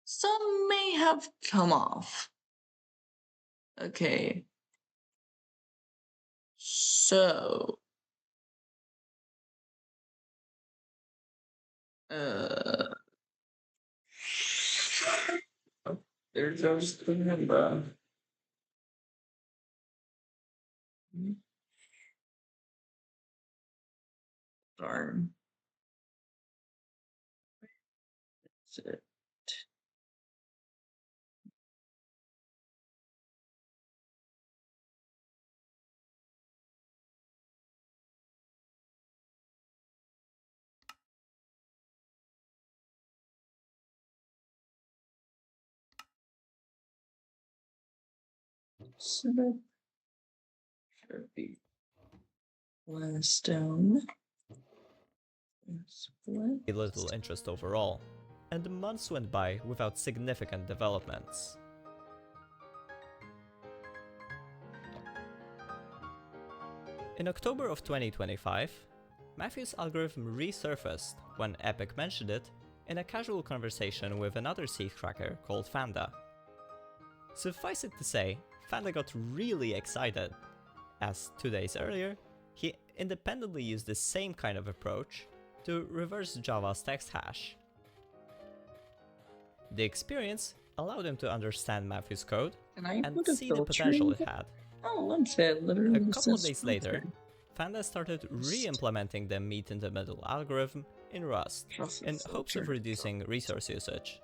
Some may have come off. Okay. So, uh, there goes the number. Darn. That's it. So that should be last down. Split. Little interest overall, and months went by without significant developments. In October of 2025, Matthew's algorithm resurfaced when Epic mentioned it in a casual conversation with another seed cracker called Fanda. Suffice it to say, Fanda got really excited, as 2 days earlier, he independently used the same kind of approach to reverse Java's text hash. The experience allowed him to understand Matthew's code and see the potential it had. Oh, that's it. Literally. A couple of days later, Fanda started re-implementing the meet-in-the-middle algorithm in Rust in hopes of reducing resource usage.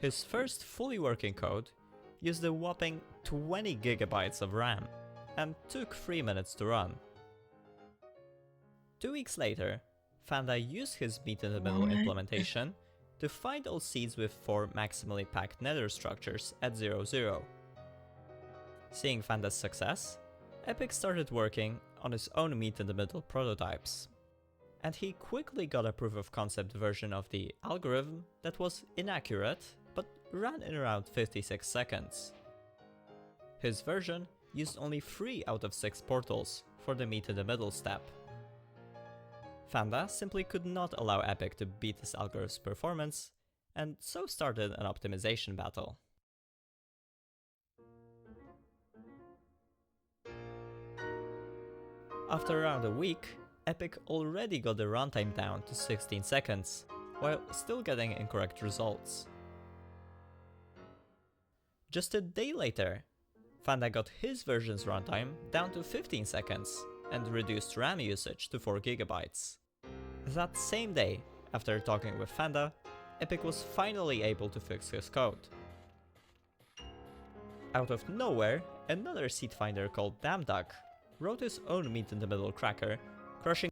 His first fully working code used a whopping 20 gigabytes of RAM and took 3 minutes to run. 2 weeks later, Fanda used his meet-in-the-middle implementation to find all seeds with 4 maximally packed nether structures at 0, 0. Seeing Fanda's success, Epic started working on his own meet-in-the-middle prototypes. And he quickly got a proof-of-concept version of the algorithm that was inaccurate, but ran in around 56 seconds. His version used only 3 out of 6 portals for the meet-in-the-middle step. Fanda simply could not allow Epic to beat his algorithm's performance, and so started an optimization battle. After around a week, Epic already got the runtime down to 16 seconds, while still getting incorrect results. Just a day later, Fanda got his version's runtime down to 15 seconds, and reduced RAM usage to 4 gigabytes. That same day, after talking with Fanda, Epic was finally able to fix his code. Out of nowhere, another seed finder called Damduck wrote his own meet-in-the-middle cracker, crushing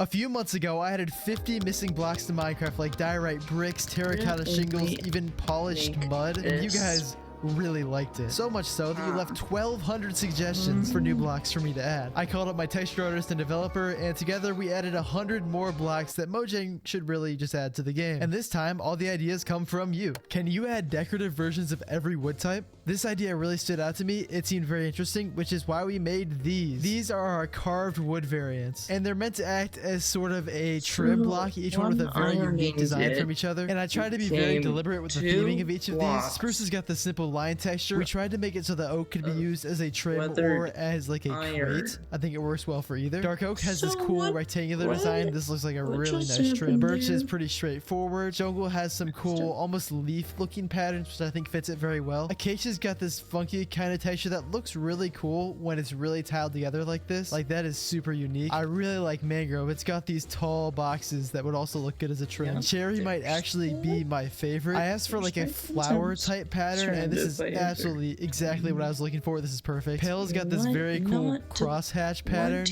A few months ago, I added 50 missing blocks to Minecraft, like diorite bricks, terracotta shingles, even polished mud, and you guys really liked it. So much so that you left 1,200 suggestions for new blocks for me to add. I called up my texture artist and developer, and together we added 100 more blocks that Mojang should really just add to the game. And this time, all the ideas come from you. Can you add decorative versions of every wood type? This idea really stood out to me. It seemed very interesting, which is why we made these. These are our carved wood variants, and they're meant to act as sort of a trim block, each one with a very unique design from each other. And I tried to be very deliberate with the theming of each of these. Spruce has got the simple line texture. We tried to make it so the oak could be used as a trim or as like a crate. I think it works well for either. Dark oak has this cool rectangular design. This looks like a really nice trim. Birch is pretty straightforward. Jungle has some cool, almost leaf looking patterns, which I think fits it very well. Acacia's got this funky kind of texture that looks really cool when it's really tiled together like this. Like, that is super unique. I really like mangrove. It's got these tall boxes that would also look good as a trim. Cherry might actually be my favorite. I asked for like a flower type pattern, and this this is by absolutely exactly what I was looking for. This is perfect. Pale's got this Like very cool not to crosshatch pattern,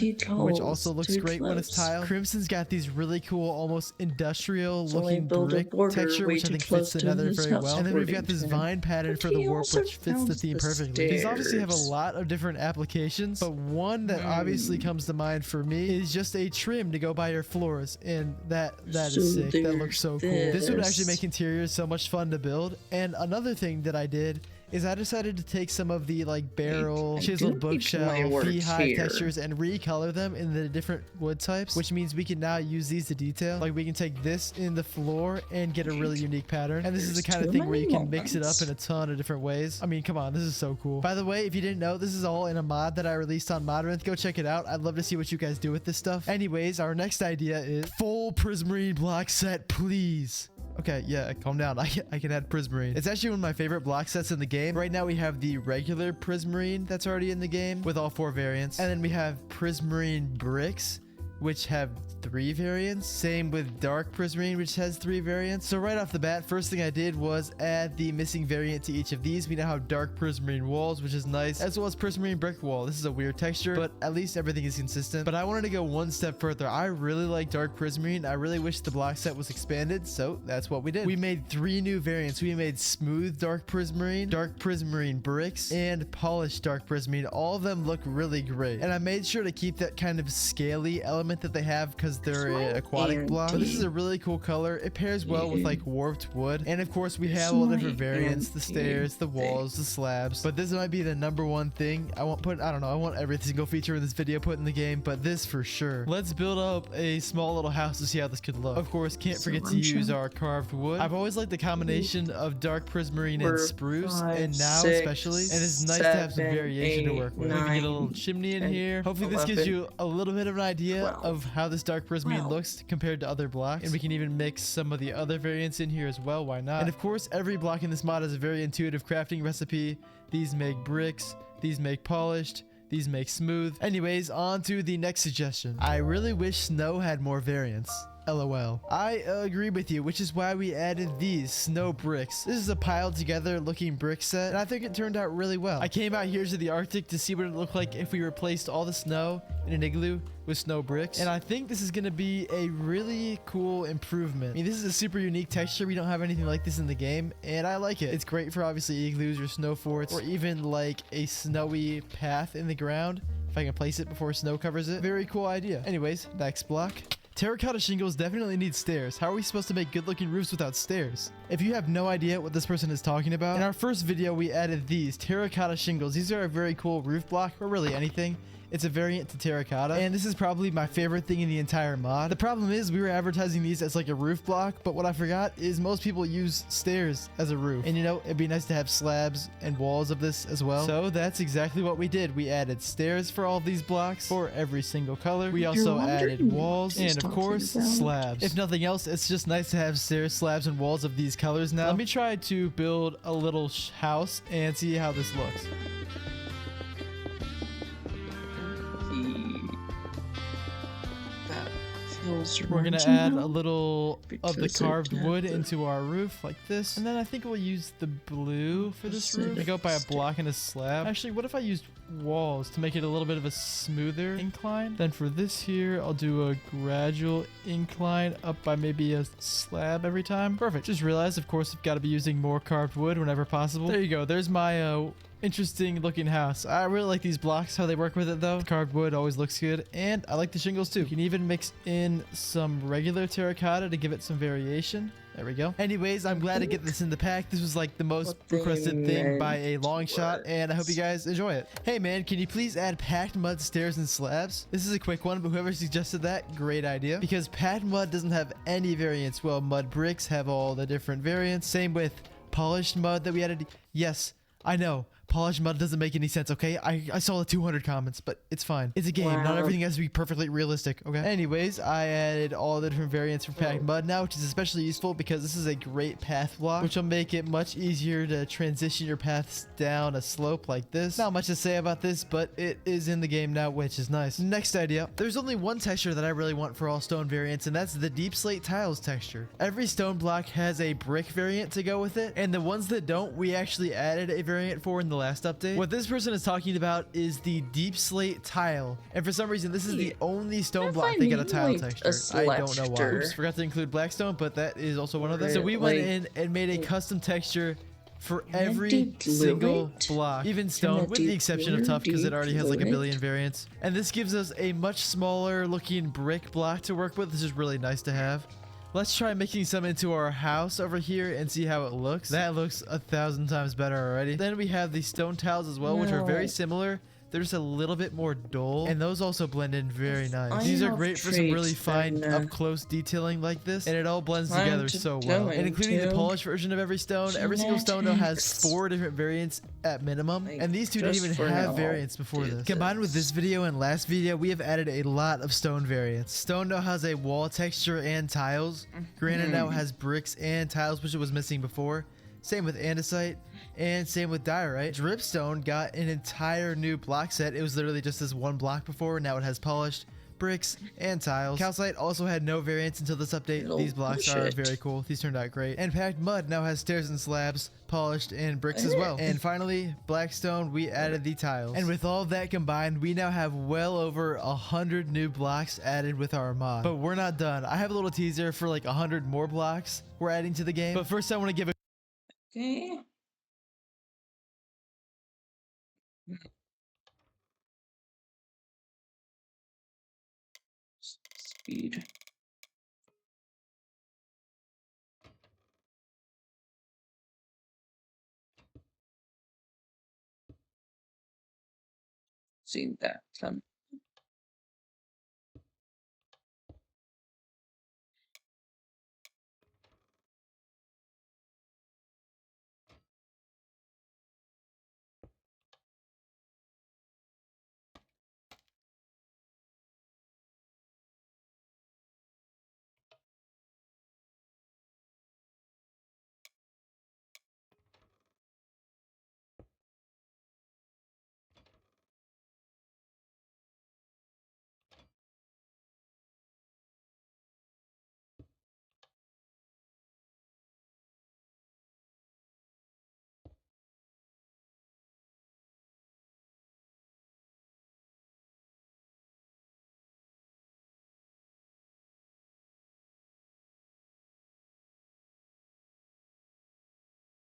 which also looks too great when it's close. tiled. Crimson's got these really cool, almost industrial So I looking built a brick border texture, way which I too think close fits the to nether his very house well. And then we've got according this to him. vine pattern But for the he warp, also which fits the found theme the perfectly. These obviously have a stairs. lot of different applications, but one that obviously comes to mind for me is just a trim to go by your floors, and that is So sick. That looks there's so cool. This would actually this. make interiors so much fun to build. And another thing that I did is I decided to take some of the like barrel, I chiseled do need my bookshelf, work beehive here. textures and recolor them in the different wood types, which means we can now use these to detail. Like we can take this in the floor and get a really unique pattern. And this is the There's kind of too thing where you many can mix it up moments. in a ton of different ways. I mean, come on, this is so cool. By the way, if you didn't know, this is all in a mod that I released on Modrinth. Go check it out. I'd love to see what you guys do with this stuff. Anyways, our next idea is full Prismarine block set, please. Okay, yeah, calm down. I can add Prismarine. It's actually one of my favorite block sets in the game. Right now we have the regular Prismarine that's already in the game with all 4 variants. And then we have Prismarine bricks, which have 3 variants. Same with Dark Prismarine, which has 3 variants. So right off the bat, first thing I did was add the missing variant to each of these. We now have Dark Prismarine walls, which is nice, as well as Prismarine brick wall. This is a weird texture, but at least everything is consistent. But I wanted to go one step further. I really like Dark Prismarine. I really wish the block set was expanded, so that's what we did. We made 3 new variants. We made Smooth Dark Prismarine bricks, and Polished Dark Prismarine. All of them look really great. And I made sure to keep that kind of scaly element that they have because they're an aquatic block. But this is a really cool color. It pairs well with like warped wood. And of course we have all different variants, the stairs, the walls, the slabs. But this might be the #1 thing I don't know, I want every single feature in this video put in the game, but this for sure. Let's build up a small little house to see how this could look. Of course, can't forget to use our carved wood. I've always liked the combination of Dark Prismarine and spruce, and now especially. And it's nice to have some variation to work with. We can get a little chimney in here. Hopefully this gives you a little bit of an idea of how this Dark Prismarine looks compared to other blocks. And we can even mix some of the other variants in here as well, why not? And of course, every block in this mod has a very intuitive crafting recipe. These make bricks, these make polished, these make smooth. Anyways, on to the next suggestion. I really wish snow had more variants. LOL. I agree with you, which is why we added these snow bricks. This is a piled together looking brick set, and I think it turned out really well. I came out here to the Arctic to see what it looked like if we replaced all the snow in an igloo with snow bricks, and I think this is going to be a really cool improvement. I mean, this is a super unique texture. We don't have anything like this in the game, and I like it. It's great for obviously igloos or snow forts, or even like a snowy path in the ground if I can place it before snow covers it. Very cool idea. Anyways, next block. Terracotta shingles definitely need stairs. How are we supposed to make good looking roofs without stairs? If you have no idea what this person is talking about, in our first video we added these terracotta shingles. These are a very cool roof block, or really anything. It's a variant to terracotta, and this is probably my favorite thing in the entire mod. The problem is we were advertising these as like a roof block, but what I forgot is most people use stairs as a roof. And you know, it'd be nice to have slabs and walls of this as well. So that's exactly what we did. We added stairs for all of these blocks for every single color. We also added walls and of course slabs. If nothing else, it's just nice to have stairs, slabs, and walls of these colors now. Let me try to build a little house and see how this looks. We're gonna add a little of the carved wood into our roof like this, and then I think we'll use the blue for this roof. I go up by a block and a slab. Actually, what if I used walls to make it a little bit of a smoother incline? Then for this here, I'll do a gradual incline up by maybe a slab every time. Perfect. Just realized, of course, I've got to be using more carved wood whenever possible. There you go. There's my interesting looking house. I really like these blocks, how they work with it though. Carved wood always looks good, and I like the shingles too. You can even mix in some regular terracotta to give it some variation. There we go. Anyways, I'm glad to get this in the pack. This was like the most requested thing by a long shot, and I hope you guys enjoy it. Hey man, can you please add packed mud stairs and slabs? This is a quick one, but whoever suggested that, great idea. Because packed mud doesn't have any variants. Well, mud bricks have all the different variants. Same with polished mud that we added. Yes, I know. Polished mud doesn't make any sense, okay? I saw the 200 comments, but it's fine. It's a game. Not Wow. everything has to be perfectly realistic, okay? Anyways, I added all the different variants for packed mud now, which is especially useful because this is a great path block, which will make it much easier to transition your paths down a slope like this. Not much to say about this, but it is in the game now, which is nice. Next idea. There's only one texture that I really want for all stone variants, and that's the deep slate tiles texture. Every stone block has a brick variant to go with it, and the ones that don't, we actually added a variant for in the last update. What this person is talking about is the deep slate tile, and for some reason this is the only stone block they got a tile texture. I don't know why. Oops, forgot to include blackstone, but that is also one of them. So we went in and made a custom texture for every single block, even stone, with the exception of tough because it already has like a billion variants. And this gives us a much smaller looking brick block to work with. This is really nice to have. Let's try making some into our house over here and see how it looks. That looks 1,000 times better already. Then we have the stone tiles as well, which are very similar. They're just a little bit more dull, and those also blend in very nice. These are great for some really fine up-close detailing like this, and it all blends together so well. And including the polished version of every single stone now has 4 different variants at minimum, and these two didn't even have variants before this. Combined with this video and last video, we have added a lot of stone variants. Stone now has a wall texture and tiles. Granite now has bricks and tiles, which it was missing before. Same with andesite, and same with diorite. Dripstone got an entire new block set. It was literally just this one block before. Now it has polished, bricks, and tiles. Calcite also had no variants until this update. These blocks are very cool. These turned out great. And packed mud now has stairs and slabs, polished, and bricks as well. And finally, blackstone, we added the tiles. And with all of that combined, we now have well over 100 new blocks added with our mod. But we're not done. I have a little teaser for like 100 more blocks we're adding to the game. But first I want to give a Okay. Speed. Seen that come.